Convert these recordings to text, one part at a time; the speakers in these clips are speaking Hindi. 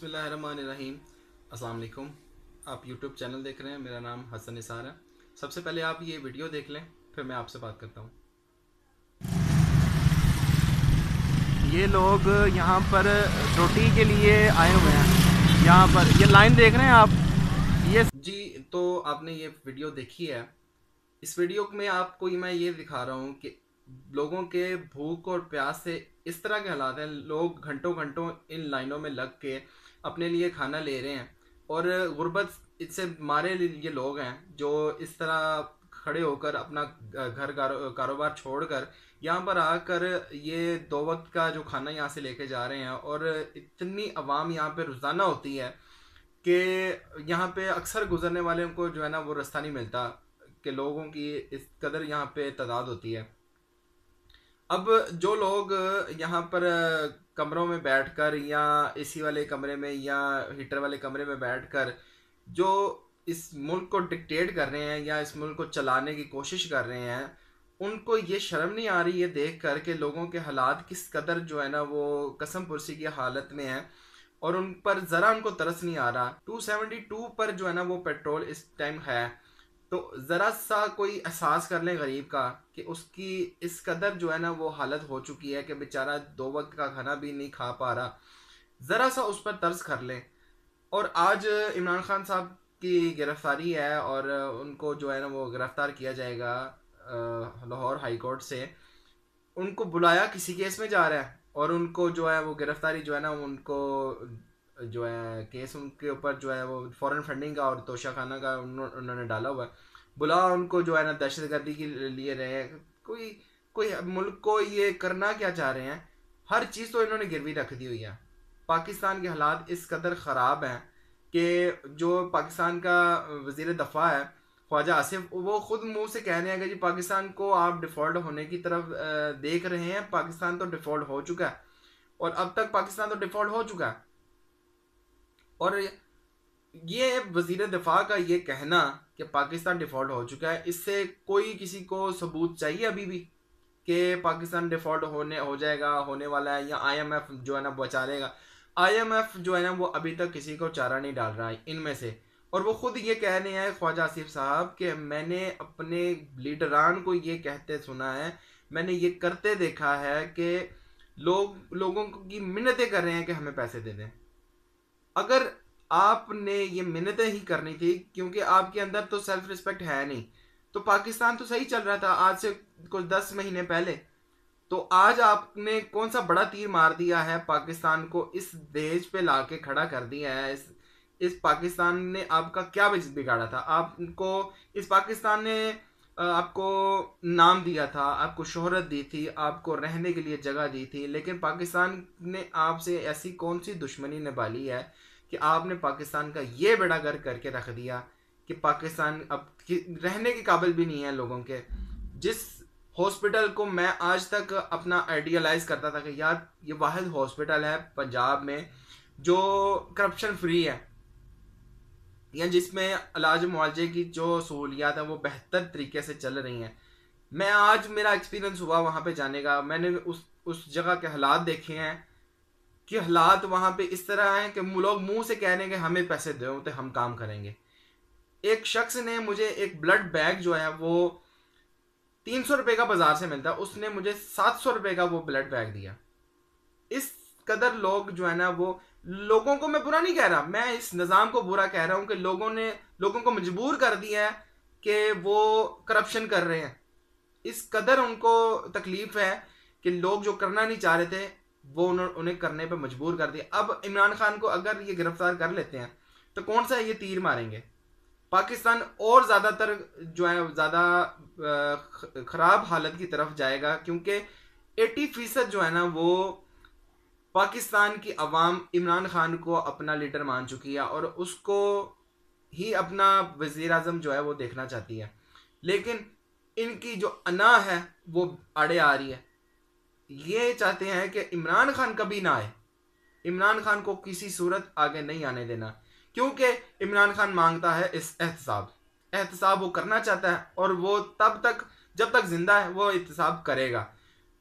बिस्मिल्लाहिर्रहमानिर्रहीम। अस्सलाम वालेकुम। आप यूट्यूब चैनल देख रहे हैं, मेरा नाम हसन निसार है। सबसे पहले आप ये वीडियो देख लें, फिर मैं आपसे बात करता हूँ। ये लोग यहाँ पर रोटी के लिए आए हुए हैं। यहाँ पर ये लाइन देख रहे हैं आप, ये जी। तो आपने ये वीडियो देखी है। इस वीडियो में आपको मैं ये दिखा रहा हूँ कि लोगों के भूख और प्यास से इस तरह के हालात हैं। लोग घंटों घंटों इन लाइनों में लग के अपने लिए खाना ले रहे हैं, और गुर्बत इससे मारे ये लोग हैं जो इस तरह खड़े होकर अपना घर कारोबार छोड़कर यहाँ पर आकर ये 2 वक्त का जो खाना यहाँ से लेके जा रहे हैं। और इतनी आवाम यहाँ पे रोज़ाना होती है कि यहाँ पे अक्सर गुजरने वाले को जो है ना वो रास्ता नहीं मिलता, कि लोगों की इस कदर यहाँ पे तादाद होती है। अब जो लोग यहाँ पर कमरों में बैठकर या एसी वाले कमरे में या हीटर वाले कमरे में बैठकर जो इस मुल्क को डिक्टेट कर रहे हैं या इस मुल्क को चलाने की कोशिश कर रहे हैं, उनको ये शर्म नहीं आ रही है देख कर के लोगों के हालात किस कदर जो है ना वो कसम पुरसी की हालत में है, और उन पर ज़रा उनको तरस नहीं आ रहा। 272 पर जो है ना वो पेट्रोल इस टाइम है। तो ज़रा सा कोई एहसास कर लें गरीब का कि उसकी इस कदर जो है ना वो हालत हो चुकी है कि बेचारा 2 वक्त का खाना भी नहीं खा पा रहा। ज़रा सा उस पर तर्स कर लें। और आज इमरान खान साहब की गिरफ्तारी है, और उनको जो है ना वो गिरफ्तार किया जाएगा लाहौर हाई कोर्ट से। उनको बुलाया किसी केस में जा रहा है, और उनको जो है वो गिरफ्तारी जो है ना उनको जो है केस उनके ऊपर जो है वो फॉरेन फंडिंग का और तोशाखाना का उन्होंने डाला हुआ है। बुला उनको जो है ना दहशतगर्दी के लिए रहे। कोई कोई मुल्क को ये करना क्या चाह रहे हैं? हर चीज़ तो इन्होंने गिरवी रख दी हुई है। पाकिस्तान के हालात इस कदर ख़राब हैं कि जो पाकिस्तान का वज़ीर दफ़ा है ख्वाजा आसिफ, वो खुद मुंह से कह रहे हैं कि जी पाकिस्तान को आप डिफ़ॉल्ट होने की तरफ देख रहे हैं। पाकिस्तान तो डिफ़ॉल्ट हो चुका है, और अब तक पाकिस्तान तो डिफ़ॉल्ट हो चुका है। और ये वज़ीर दिफा का ये कहना कि पाकिस्तान डिफ़ॉल्ट हो चुका है, इससे कोई किसी को सबूत चाहिए अभी भी कि पाकिस्तान डिफ़ॉल्ट हो जाएगा, होने वाला है, या IMF जो है ना बचा लेगा? IMF जो है ना वो अभी तक किसी को चारा नहीं डाल रहा है इनमें से। और वो खुद ये कह रहे हैं ख्वाजा आसिफ साहब कि मैंने अपने लीडरान को ये कहते सुना है, मैंने ये करते देखा है कि लोगों की मिन्नतें कर रहे हैं कि हमें पैसे दे दें। अगर आपने ये मिन्नतें ही करनी थी, क्योंकि आपके अंदर तो सेल्फ रिस्पेक्ट है नहीं, तो पाकिस्तान तो सही चल रहा था आज से कुछ 10 महीने पहले। तो आज आपने कौन सा बड़ा तीर मार दिया है? पाकिस्तान को इस देश पे लाके खड़ा कर दिया है। इस पाकिस्तान ने आपका क्या बिगाड़ा था? आपको इस पाकिस्तान ने आपको नाम दिया था, आपको शोहरत दी थी, आपको रहने के लिए जगह दी थी, लेकिन पाकिस्तान ने आपसे ऐसी कौन सी दुश्मनी निभाली है कि आपने पाकिस्तान का ये बेड़ा गर्क करके रख दिया कि पाकिस्तान अब रहने के काबिल भी नहीं है लोगों के। जिस हॉस्पिटल को मैं आज तक अपना आइडियलाइज करता था कि यार ये वाहिद हॉस्पिटल है पंजाब में जो करप्शन फ्री है, या जिसमें इलाज मुआवजे की जो सहूलियात है वो बेहतर तरीके से चल रही हैं, मैं आज मेरा एक्सपीरियंस हुआ वहाँ पे जाने का। मैंने उस जगह के हालात देखे हैं कि हालात वहाँ पे इस तरह हैं कि लोग मुंह से कह रहे हैं कि हमें पैसे दो तो हम काम करेंगे। एक शख्स ने मुझे एक ब्लड बैग जो है वो 300 रुपये का बाजार से मिलता है, उसने मुझे 700 रुपये का वो ब्लड बैग दिया। इस कदर लोग जो है ना वो, लोगों को मैं बुरा नहीं कह रहा, मैं इस निज़ाम को बुरा कह रहा हूँ कि लोगों को मजबूर कर दिया है कि वो करप्शन कर रहे हैं। इस कदर उनको तकलीफ है कि लोग जो करना नहीं चाह रहे थे वो उन्हें करने पर मजबूर कर दिया। अब इमरान खान को अगर ये गिरफ्तार कर लेते हैं तो कौन सा ये तीर मारेंगे? पाकिस्तान और ज़्यादातर जो है ज़्यादा ख़राब हालत की तरफ जाएगा, क्योंकि 80% जो है ना वो पाकिस्तान की अवाम इमरान खान को अपना लीडर मान चुकी है, और उसको ही अपना वज़ीर आज़म जो है वो देखना चाहती है। लेकिन इनकी जो अना है वो आड़े आ रही है। ये चाहते हैं कि इमरान खान कभी ना आए, इमरान खान को किसी सूरत आगे नहीं आने देना, क्योंकि इमरान खान मांगता है इस एहतसाब वो करना चाहता है, और वो तब तक जब तक जिंदा है वो एहतसाब करेगा।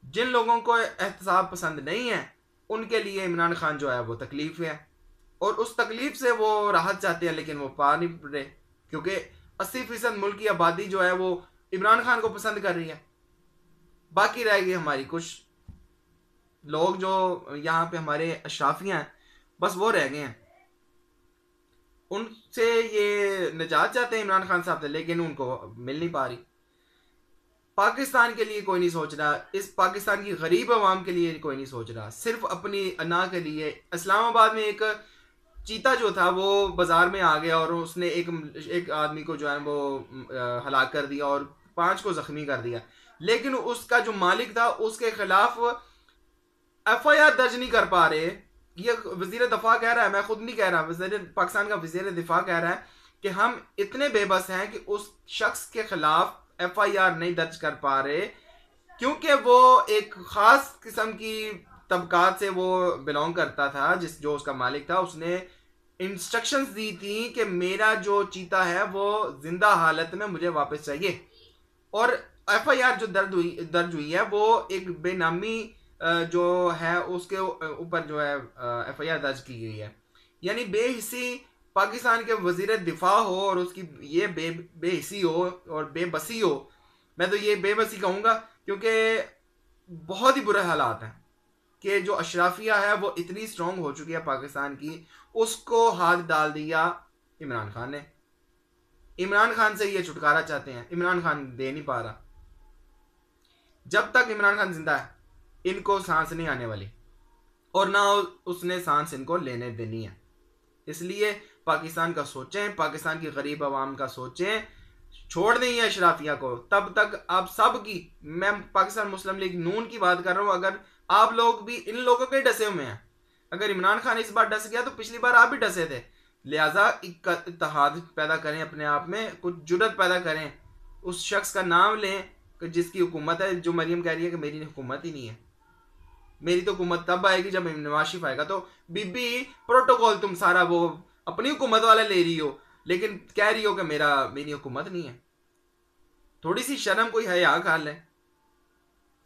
जिन लोगों को एहतसाब पसंद नहीं है उनके लिए इमरान खान जो है वो तकलीफ है। और उस तकलीफ से वो राहत चाहते हैं, लेकिन वो पा नहीं रहे, क्योंकि 80% मुल्क की आबादी जो है वो इमरान खान को पसंद कर रही है। बाकी रह गई हमारी कुछ लोग जो यहाँ पे हमारे अशराफियाँ हैं, बस वो रह गए हैं। उनसे ये निजात चाहते हैं इमरान खान साहब से, लेकिन उनको मिल नहीं पा रही। पाकिस्तान के लिए कोई नहीं सोच रहा, इस पाकिस्तान की गरीब आवाम के लिए कोई नहीं सोच रहा, सिर्फ अपनी अना के लिए। इस्लामाबाद में एक चीता जो था वो बाजार में आ गया और उसने एक आदमी को जो है वो हलाक कर दिया और 5 को जख्मी कर दिया, लेकिन उसका जो मालिक था उसके खिलाफ FIR दर्ज नहीं कर पा रहे। ये वजीर दफा कह रहा है, मैं खुद नहीं कह रहा, पाकिस्तान का वजीर दिफा कह रहा है कि हम इतने बेबस हैं कि उस शख्स के खिलाफ FIR नहीं दर्ज कर पा रहे, क्योंकि वो एक खास किस्म की तबकात से वो बिलोंग करता था। जो उसका मालिक था उसने इंस्ट्रक्शंस दी थी कि मेरा जो चीता है वो जिंदा हालत में मुझे वापस चाहिए, और FIR जो दर्ज हुई है वो एक बेनामी जो है उसके ऊपर जो है FIR दर्ज की गई है। यानी बेहिसी पाकिस्तान के वजीर दिफा हो और उसकी ये बेहिसी हो और बेबसी हो। मैं तो ये बेबसी कहूँगा, क्योंकि बहुत ही बुरे हालात हैं कि जो अशराफिया है वो इतनी स्ट्रांग हो चुकी है पाकिस्तान की, उसको हाथ डाल दिया इमरान खान ने। इमरान खान से ये छुटकारा चाहते हैं, इमरान खान दे नहीं पा रहा। जब तक इमरान खान जिंदा है इनको सांस नहीं आने वाली, और ना उसने सांस इनको लेने देनी है। इसलिए पाकिस्तान का सोचें, पाकिस्तान की गरीब आवाम का सोचें, छोड़ दें ये अशराफिया को। तब तक आप सब की, मैं पाकिस्तान मुस्लिम लीग नून की बात कर रहा हूँ, अगर आप लोग भी इन लोगों के डसे हुए हैं, अगर इमरान खान इस बार डस गया तो पिछली बार आप भी डसे थे, लिहाजा इत्तेहाद पैदा करें अपने आप में, कुछ जुर्रत पैदा करें, उस शख्स का नाम लें जिसकी हुकूमत है। जो मरियम कह रही है कि मेरी हुकूमत ही नहीं है, मेरी तो हुकूमत तब आएगी जब नवाज शरीफ आएगा। तो बीबी प्रोटोकॉल तुम सारा वो अपनी हुकूमत वाला ले रही हो, लेकिन कह रही हो कि मेरी हुकूमत नहीं है। थोड़ी सी शर्म कोई हया कर ले।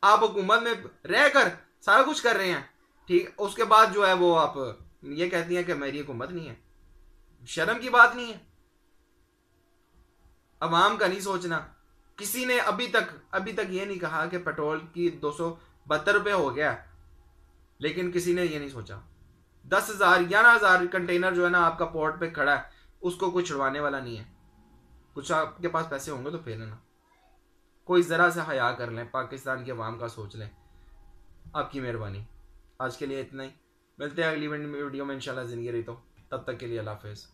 आप हुकूमत में रहकर सारा कुछ कर रहे हैं, ठीक, उसके बाद जो है वो आप ये कहती हैं कि मेरी हुकूमत नहीं है। शर्म की बात नहीं है। अवाम का नहीं सोचना। किसी ने अभी तक ये नहीं कहा कि पेट्रोल की 272 रुपये हो गया, लेकिन किसी ने ये नहीं सोचा 10,000 11,000 कंटेनर जो है ना आपका पोर्ट पे खड़ा है, उसको कोई छुड़वाने वाला नहीं है। कुछ आपके पास पैसे होंगे तो फिर ना, कोई ज़रा सा हया कर लें, पाकिस्तान के अवाम का सोच लें। आपकी मेहरबानी। आज के लिए इतना ही, मिलते हैं अगली वीडियो में इंशाल्लाह ज़िंदगी रही तो। तब तक के लिए अल्लाह हाफ़िज़।